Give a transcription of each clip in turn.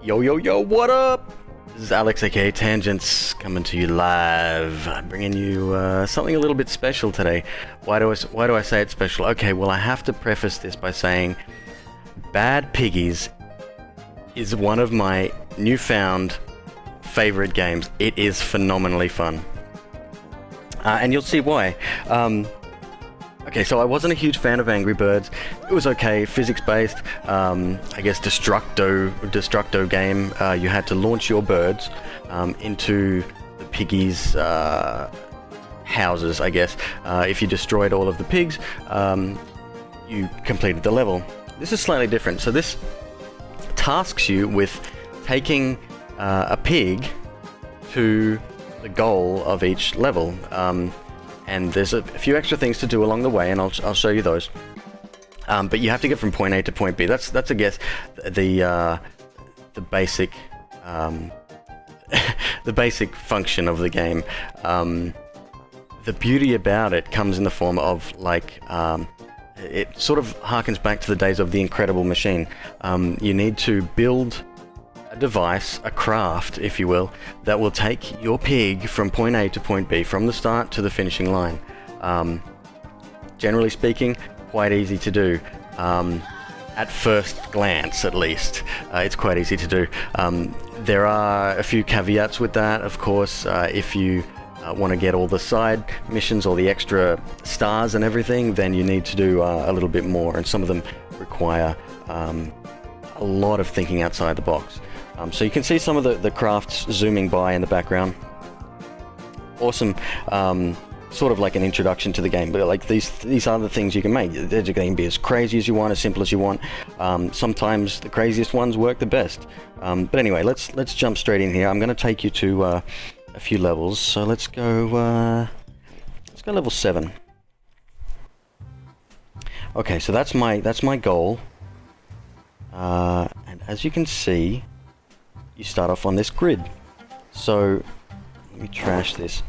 Yo, yo, yo, what up? This is Alex, aka Tangents, coming to you live. I'm bringing you something a little bit special today. Why do I say it's special? Okay, well, I have to preface this by saying Bad Piggies is one of my newfound favorite games. It is phenomenally fun. And you'll see why. Okay, so I wasn't a huge fan of Angry Birds. It was okay, physics-based, I guess destructo game. You had to launch your birds into the piggies' houses, I guess. If you destroyed all of the pigs, you completed the level. This is slightly different. So this tasks you with taking a pig to the goal of each level. And there's a few extra things to do along the way, and I'll show you those. But you have to get from point A to point B. That's I guess the basic the basic function of the game. The beauty about it comes in the form of it sort of harkens back to the days of the Incredible Machine. You need to build a device, a craft, if you will, that will take your pig from point A to point B, from the start to the finishing line. Generally speaking, quite easy to do. At first glance, at least, it's quite easy to do. There are a few caveats with that, of course. If you want to get all the side missions, all the extra stars and everything, then you need to do a little bit more, and some of them require a lot of thinking outside the box. So you can see some of the crafts zooming by in the background. Awesome, sort of like an introduction to the game, but like these are the things you can make. The game can be as crazy as you want, as simple as you want. Sometimes the craziest ones work the best. But anyway, let's jump straight in here. I'm going to take you to a few levels. So let's go level 7. Okay, so that's my goal. And as you can see, you start off on this grid. So let me trash this.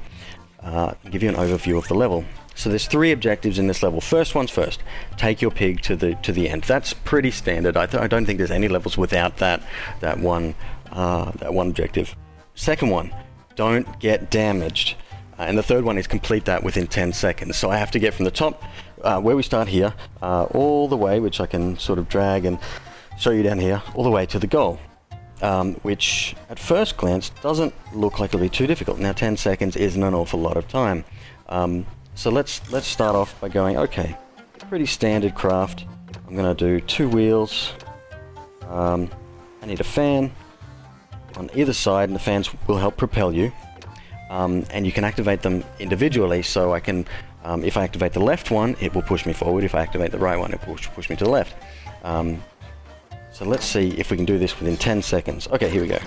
Give you an overview of the level. So there's 3 objectives in this level. First one's first. Take your pig to the end. That's pretty standard. I don't think there's any levels without that one objective. Second one, don't get damaged. And the third one is complete that within 10 seconds. So I have to get from the top, where we start here, all the way, which I can sort of drag and show you down here, all the way to the goal. Which at first glance doesn't look like it'll be too difficult. Now 10 seconds isn't an awful lot of time. So let's start off by going, okay, pretty standard craft. I'm gonna do 2 wheels. I need a fan on either side, and the fans will help propel you. And you can activate them individually, so I can, if I activate the left one, it will push me forward. If I activate the right one, it will push me to the left. So let's see if we can do this within 10 seconds. Okay, here we go.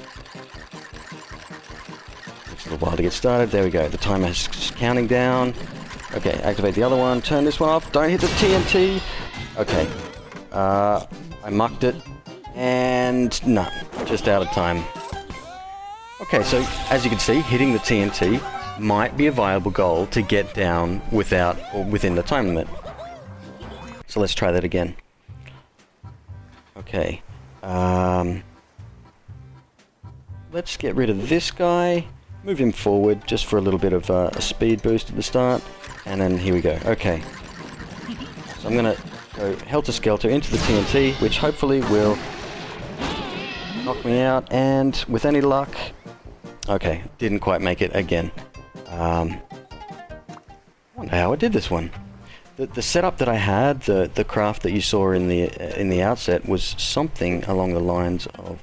Takes a little while to get started. There we go. The timer is counting down. Okay, activate the other one. Turn this one off. Don't hit the TNT. Okay. I mucked it. And no, just out of time. Okay, so as you can see, hitting the TNT might be a viable goal to get down within the time limit. So let's try that again. Okay, let's get rid of this guy, move him forward just for a little bit of a speed boost at the start, and then here we go. Okay, so I'm going to go helter-skelter into the TNT, which hopefully will knock me out, and with any luck, okay, didn't quite make it again. I wonder how I did this one. The setup that I had, the craft that you saw in the outset, was something along the lines of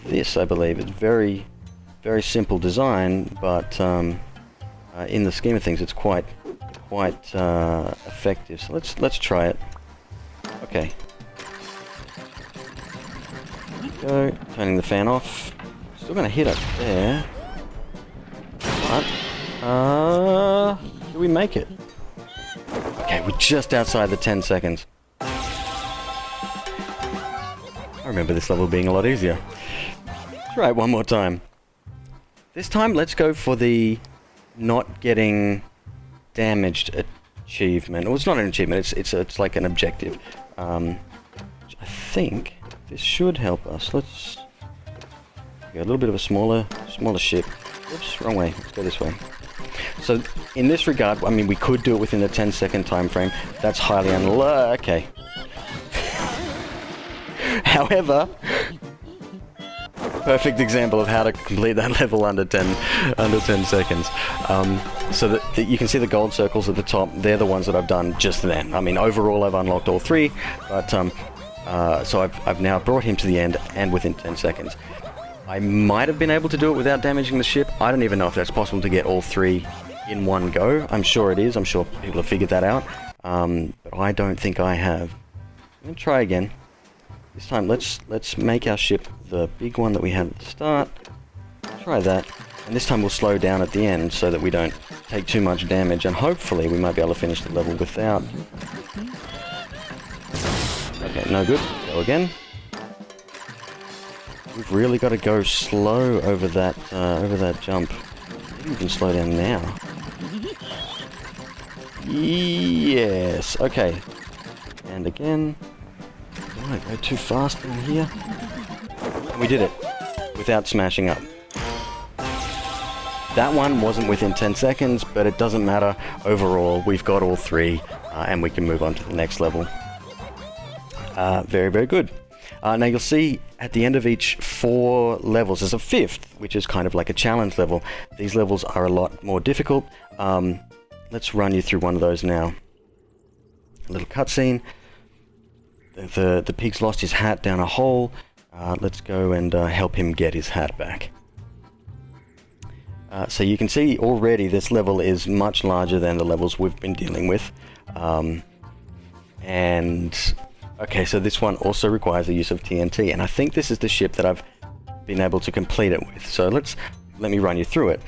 this, I believe. It's very, very simple design, but in the scheme of things, it's quite effective. So let's try it. Okay. Go, turning the fan off. Still gonna hit it there. But do we make it? Okay, we're just outside the 10 seconds. I remember this level being a lot easier. Let's try it one more time. This time, let's go for the not getting damaged achievement. Well, it's not an achievement, it's like an objective. I think this should help us. Let's Okay, a little bit of a smaller ship. Oops, wrong way. Let's go this way. So in this regard, I mean, we could do it within a 10-second time frame. That's highly unlikely. Okay. However, perfect example of how to complete that level under 10 seconds. So that you can see the gold circles at the top. They're the ones that I've done just then. I mean, overall I've unlocked all 3, but so I've now brought him to the end and within 10 seconds. I might have been able to do it without damaging the ship. I don't even know if that's possible to get all 3 in one go. I'm sure it is. I'm sure people have figured that out. But I don't think I have. I'm gonna try again. This time, let's make our ship the big one that we had at the start. Try that. And this time we'll slow down at the end so that we don't take too much damage. And hopefully we might be able to finish the level without. Okay, no good. Go again. We've really got to go slow over that jump. Maybe we can slow down now. Yes. Okay. And again. Don't want to go too fast down here. And we did it without smashing up. That one wasn't within 10 seconds, but it doesn't matter. Overall, we've got all 3, and we can move on to the next level. Very, very good. Now you'll see at the end of each 4 levels, there's a 5th, which is kind of like a challenge level. These levels are a lot more difficult. Let's run you through one of those now. A little cutscene. The pig's lost his hat down a hole. Let's go and help him get his hat back. So you can see already this level is much larger than the levels we've been dealing with. And okay, so this one also requires the use of TNT, and I think this is the ship that I've been able to complete it with. So let me run you through it.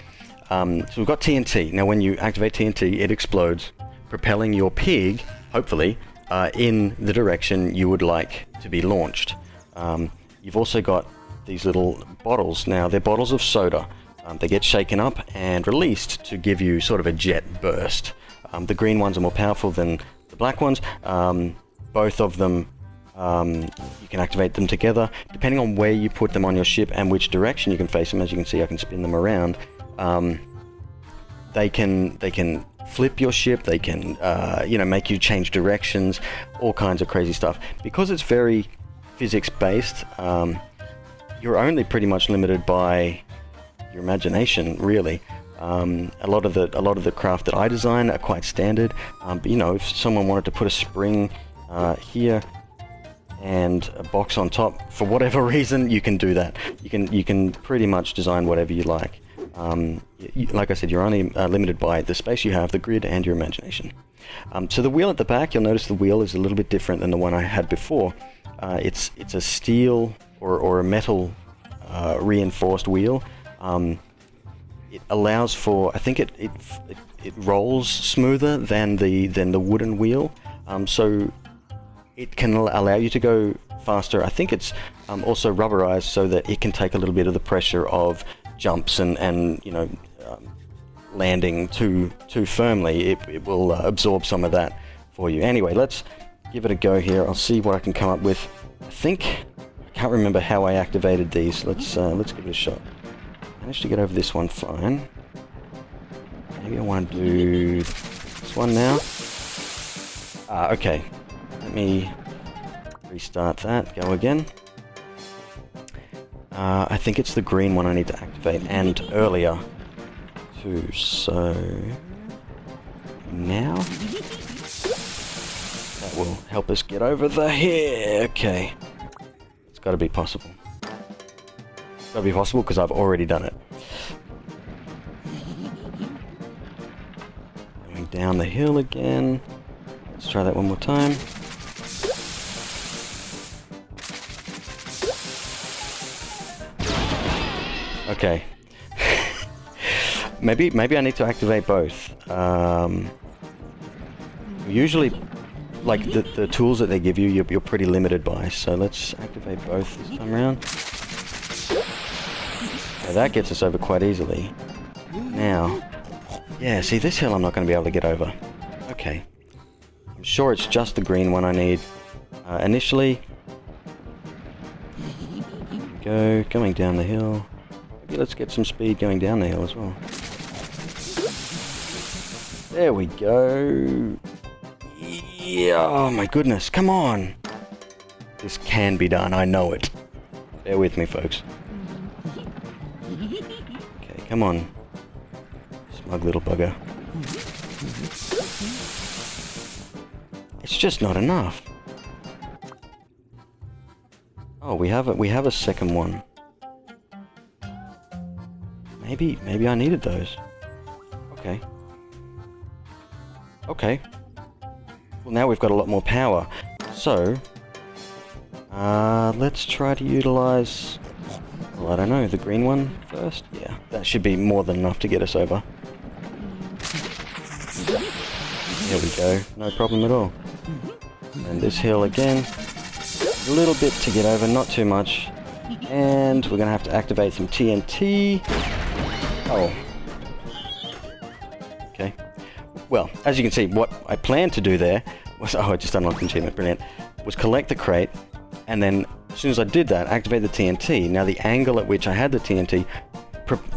So we've got TNT. Now when you activate TNT, it explodes, propelling your pig, hopefully, in the direction you would like to be launched. You've also got these little bottles. Now they're bottles of soda. They get shaken up and released to give you sort of a jet burst. The green ones are more powerful than the black ones. Both of them, you can activate them together. Depending on where you put them on your ship and which direction you can face them, as you can see I can spin them around, they can flip your ship, they can make you change directions, all kinds of crazy stuff. Because it's very physics-based, you're only pretty much limited by your imagination, really. A lot of the craft that I design are quite standard, but if someone wanted to put a spring here and a box on top, for whatever reason, you can do that. You can pretty much design whatever you like. Like I said, you're only limited by the space you have, the grid, and your imagination. So the wheel at the back, you'll notice the wheel is a little bit different than the one I had before. It's a steel or a metal reinforced wheel. It allows for, I think it rolls smoother than the wooden wheel, so it can allow you to go faster. I think it's also rubberized so that it can take a little bit of the pressure of jumps and landing too firmly. It will absorb some of that for you. Anyway, let's give it a go here. I'll see what I can come up with. I can't remember how I activated these. Let's give it a shot. Managed to get over this one fine. Maybe I want to do this one now. Okay. Let me restart that. Go again. I think it's the green one I need to activate, and earlier too. So now that will help us get over the hill. Okay. It's got to be possible. Got to be possible because I've already done it. Going down the hill again. Let's try that one more time. Okay. maybe I need to activate both. Usually, like the tools that they give you, you're pretty limited by. So let's activate both this time around. Okay, that gets us over quite easily. Now, yeah, see this hill I'm not going to be able to get over. Okay. I'm sure it's just the green one I need. Initially, going down the hill. Maybe let's get some speed going down the hill as well. There we go. Yeah, oh my goodness, come on. This can be done, I know it. Bear with me, folks. Okay, come on. Smug little bugger. It's just not enough. Oh, we have a second one. Maybe I needed those. Okay. Okay. Well, now we've got a lot more power. So, let's try to utilize, well, I don't know, the green one first? Yeah, that should be more than enough to get us over. There we go, no problem at all. And this hill again, a little bit to get over, not too much. And we're gonna have to activate some TNT. Oh. Okay. Well, as you can see, what I planned to do there was, oh, I just unlocked an achievement, brilliant, was collect the crate, and then as soon as I did that, activate the TNT. Now the angle at which I had the TNT,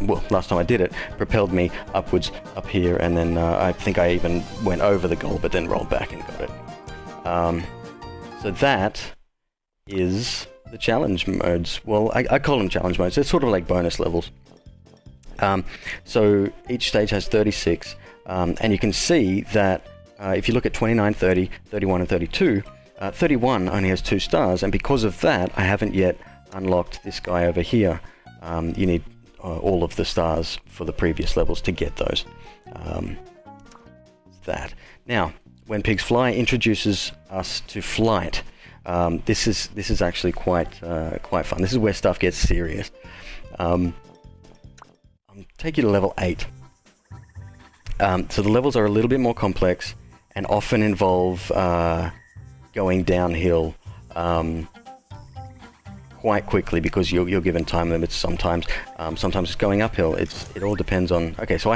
well, last time I did it, propelled me upwards up here, and then I think I even went over the goal, but then rolled back and got it. So that is the challenge modes. Well, I call them challenge modes. They're sort of like bonus levels. So each stage has 36, and you can see that if you look at 29, 30, 31, and 32, 31 only has 2 stars, and because of that, I haven't yet unlocked this guy over here. You need all of the stars for the previous levels to get those. That. Now, When Pigs Fly introduces us to flight. This is actually quite fun. This is where stuff gets serious. I'll take you to level 8. So the levels are a little bit more complex and often involve going downhill quite quickly because you're given time limits sometimes. Sometimes it's going uphill. It all depends on... Okay, so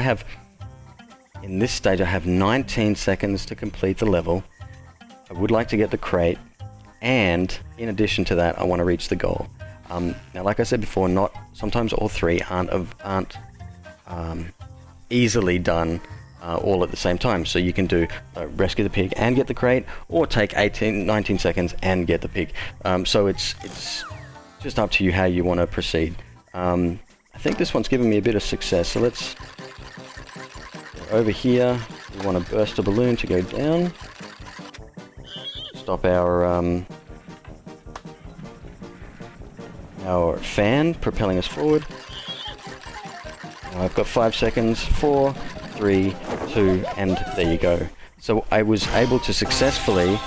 in this stage I have 19 seconds to complete the level. I would like to get the crate, and in addition to that I want to reach the goal. Now, like I said before, sometimes all 3 aren't easily done all at the same time. So you can do rescue the pig and get the crate, or take 19 seconds and get the pig. So it's just up to you how you want to proceed. I think this one's given me a bit of success, so let's go over here. We want to burst a balloon to go down. Stop our fan propelling us forward. Now I've got 5 seconds. 4, 3, 2, and there you go. So I was able to successfully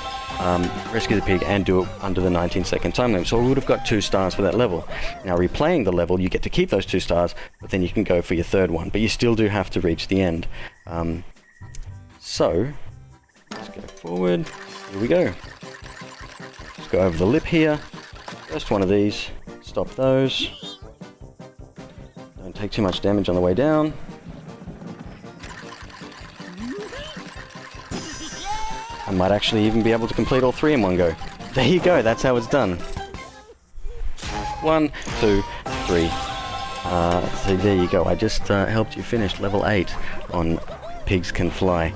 rescue the pig and do it under the 19-second time limit. So I would have got 2 stars for that level. Now, replaying the level, you get to keep those 2 stars, but then you can go for your 3rd one. But you still do have to reach the end. So let's go forward. Here we go. Let's go over the lip here. First one of these. Stop those. Don't take too much damage on the way down. I might actually even be able to complete all 3 in one go. There you go, that's how it's done. 1, 2, 3. So there you go, I just helped you finish level 8 on Pigs Can Fly.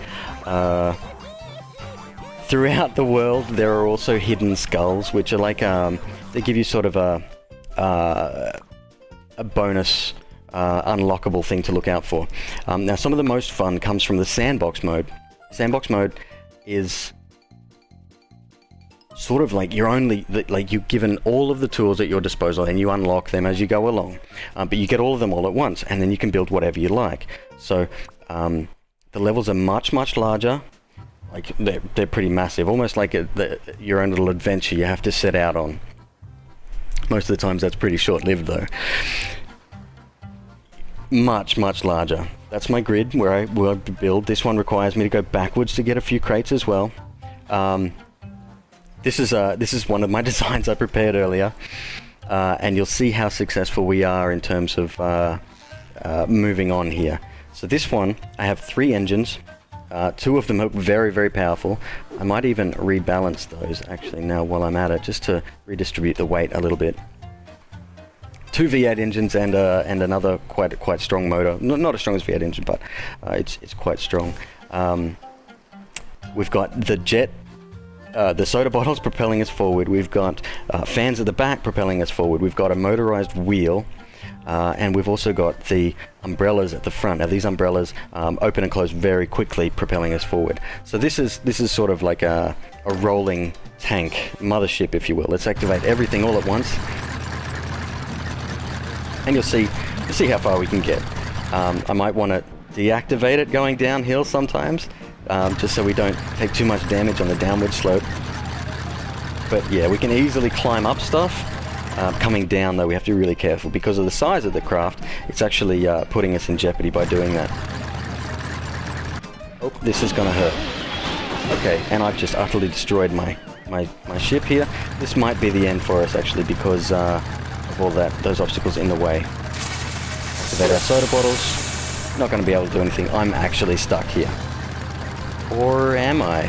Throughout the world there are also hidden skulls, which are like, they give you sort of a bonus unlockable thing to look out for. Now, some of the most fun comes from the sandbox mode. Sandbox mode is sort of like you're given all of the tools at your disposal and you unlock them as you go along, but you get all of them all at once, and then you can build whatever you like. So the levels are much larger. Like they're pretty massive, almost like your own little adventure you have to set out on. Most of the times that's pretty short-lived though. Much larger. That's my grid where I will build. This one requires me to go backwards to get a few crates as well. This is one of my designs I prepared earlier, and you'll see how successful we are in terms of moving on here. So this one, I have 3 engines. 2 of them are very powerful. I might even rebalance those actually now while I'm at it, just to redistribute the weight a little bit. two V8 engines and another quite strong motor. Not as strong as V8 engine, but it's quite strong. We've got the jet, the soda bottles propelling us forward. We've got fans at the back propelling us forward. We've got a motorized wheel. And we've also got the umbrellas at the front. Now these umbrellas open and close very quickly, propelling us forward. So this is sort of like a rolling tank, mothership, if you will. Let's activate everything all at once, and you'll see how far we can get. I might want to deactivate it going downhill sometimes, just so we don't take too much damage on the downward slope. But yeah, we can easily climb up stuff. Coming down, though, we have to be really careful because of the size of the craft. It's actually putting us in jeopardy by doing that. Oh, this is gonna hurt. Okay, and I've just utterly destroyed my ship here. This might be the end for us, actually, because of all those obstacles in the way. Activate our soda bottles. Not going to be able to do anything. I'm actually stuck here. Or am I?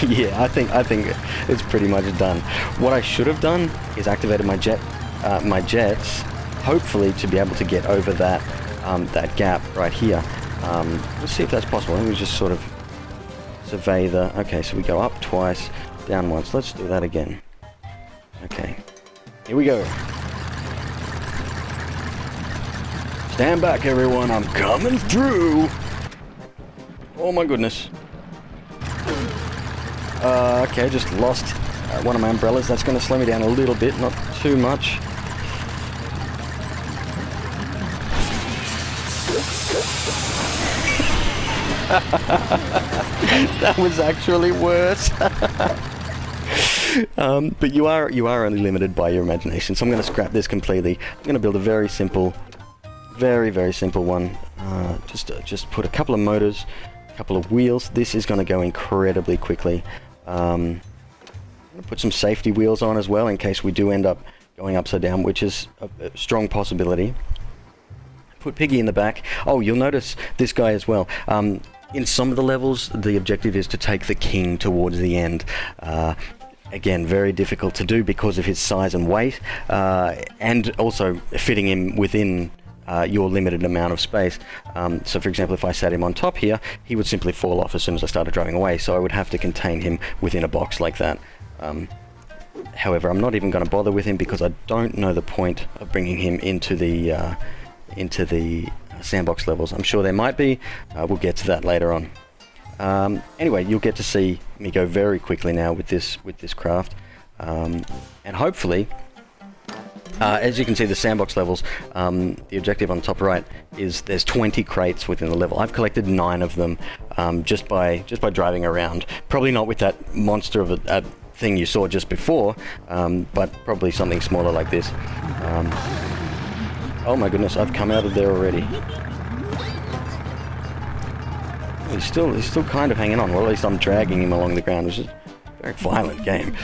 Yeah, I think it's pretty much done. What I should have done is activated my jets, hopefully to be able to get over that gap right here. Let's see if that's possible. Let me just sort of survey the... Okay, so we go up twice, down once. Let's do that again. Okay, here we go. Stand back, everyone. I'm coming through. Oh my goodness. Okay, just lost one of my umbrellas. That's going to slow me down a little bit, not too much. That was actually worse. But you are only limited by your imagination, so I'm going to scrap this completely. I'm going to build a very simple one. Just put a couple of motors, a couple of wheels. This is going to go incredibly quickly. I'm going to put some safety wheels on as well in case we do end up going upside down, which is a strong possibility. Put Piggy in the back. Oh, you'll notice this guy as well. In some of the levels, the objective is to take the king towards the end. Again, very difficult to do because of his size and weight, and also fitting him within your limited amount of space. So for example, if I sat him on top here, he would simply fall off as soon as I started driving away, so I would have to contain him within a box like that. However, I'm not even going to bother with him because I don't know the point of bringing him into the sandbox levels. I'm sure there might be. We'll get to that later on. Anyway, you'll get to see me go very quickly now with this craft, and hopefully, as you can see, the sandbox levels, the objective on the top right is there's 20 crates within the level. I've collected 9 of them just by driving around. Probably not with that monster of a thing you saw just before, but probably something smaller like this. Oh my goodness, I've come out of there already. He's still kind of hanging on. Well, at least I'm dragging him along the ground, which is a very violent game.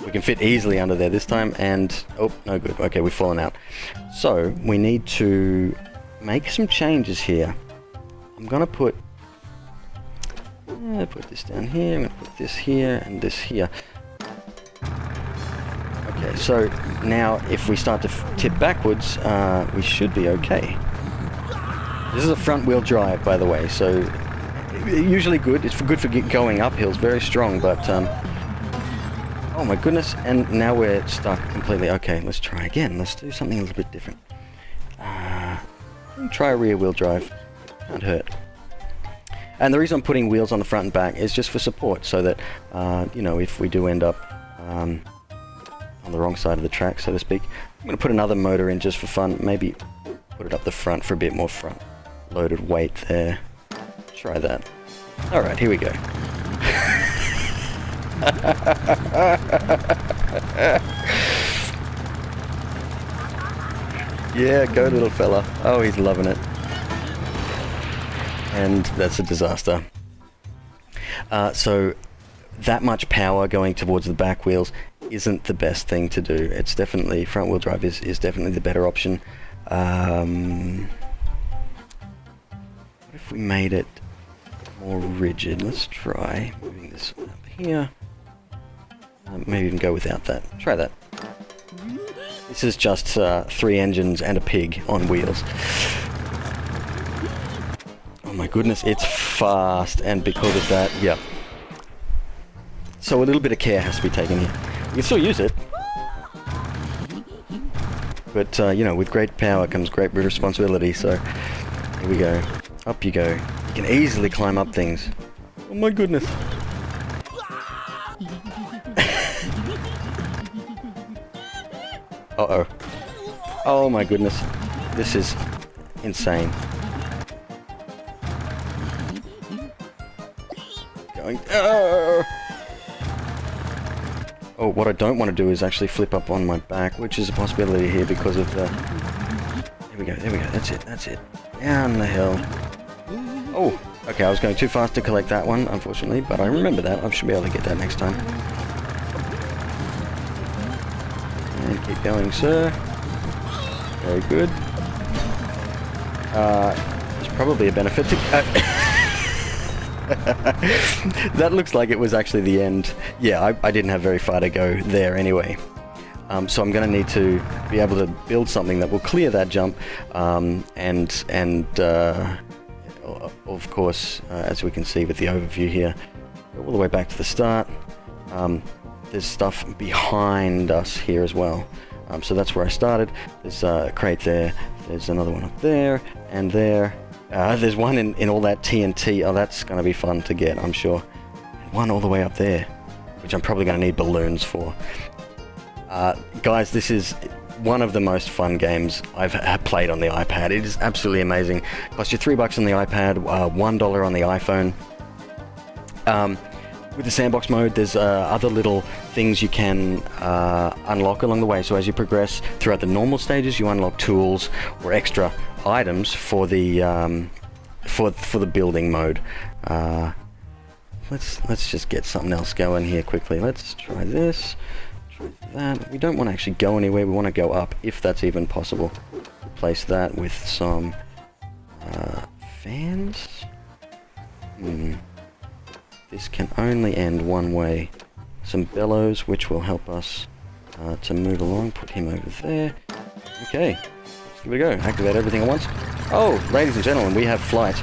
We can fit easily under there this time, and... Oh, no good. Okay, we've fallen out. So, we need to make some changes here. I'm going to put this down here, I'm going to put this here, and this here. Okay, so now if we start to tip backwards, we should be okay. This is a front-wheel drive, by the way, so usually good. It's good for going up hills, very strong, but... Oh my goodness, and now we're stuck completely. Okay, let's try again. Let's do something a little bit different. Try a rear wheel drive. Can't hurt. And the reason I'm putting wheels on the front and back is just for support, so that, you know, if we do end up on the wrong side of the track, so to speak, I'm going to put another motor in just for fun. Maybe put it up the front for a bit more front-loaded weight there. Try that. Alright, here we go. Yeah, go little fella. Oh, he's loving it. And that's a disaster. So that much power going towards the back wheels isn't the best thing to do. It's definitely, front wheel drive is definitely the better option. What if we made it more rigid? Let's try moving this up here. Maybe even go without that. Try that. This is just 3 engines and a pig on wheels. Oh my goodness, it's fast, and because of that, yeah. So a little bit of care has to be taken here. You can still use it. But, you know, with great power comes great responsibility, so... Here we go. Up you go. You can easily climb up things. Oh my goodness. Uh-oh. Oh my goodness. This is insane. Going... Oh, what I don't want to do is actually flip up on my back, which is a possibility here because of the... There we go, that's it. Down the hill. Oh, okay, I was going too fast to collect that one, unfortunately, but I remember that. I should be able to get that next time. And keep going, sir. Very good. There's probably a benefit to... That looks like it was actually the end. Yeah, I didn't have very far to go there anyway. So I'm going to need to be able to build something that will clear that jump. Of course, as we can see with the overview here, go all the way back to the start. There's stuff behind us here as well. So that's where I started. There's a crate there. There's another one up there and there. There's one in all that TNT. Oh, that's going to be fun to get, I'm sure. And one all the way up there, which I'm probably going to need balloons for. Guys, this is one of the most fun games I've played on the iPad. It is absolutely amazing. Cost you $3 on the iPad, $1 on the iPhone. With the sandbox mode, there's other little things you can unlock along the way. So as you progress throughout the normal stages, you unlock tools or extra items for the building mode. Let's just get something else going here quickly. Let's try this. Try that. We don't want to actually go anywhere. We want to go up if that's even possible. Replace that with some fans. This can only end one way. Some bellows, which will help us to move along. Put him over there. Okay, let's give it a go. Activate everything at once. Oh, ladies and gentlemen, we have flight.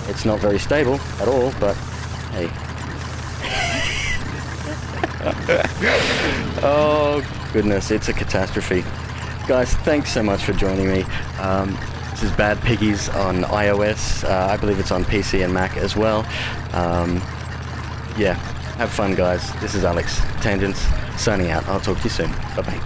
It's not very stable at all, but hey. Oh, goodness, it's a catastrophe. Guys, thanks so much for joining me. This is Bad Piggies on iOS. I believe it's on PC and Mac as well. Yeah, have fun, guys. This is Alex, Tangents, signing out. I'll talk to you soon. Bye-bye.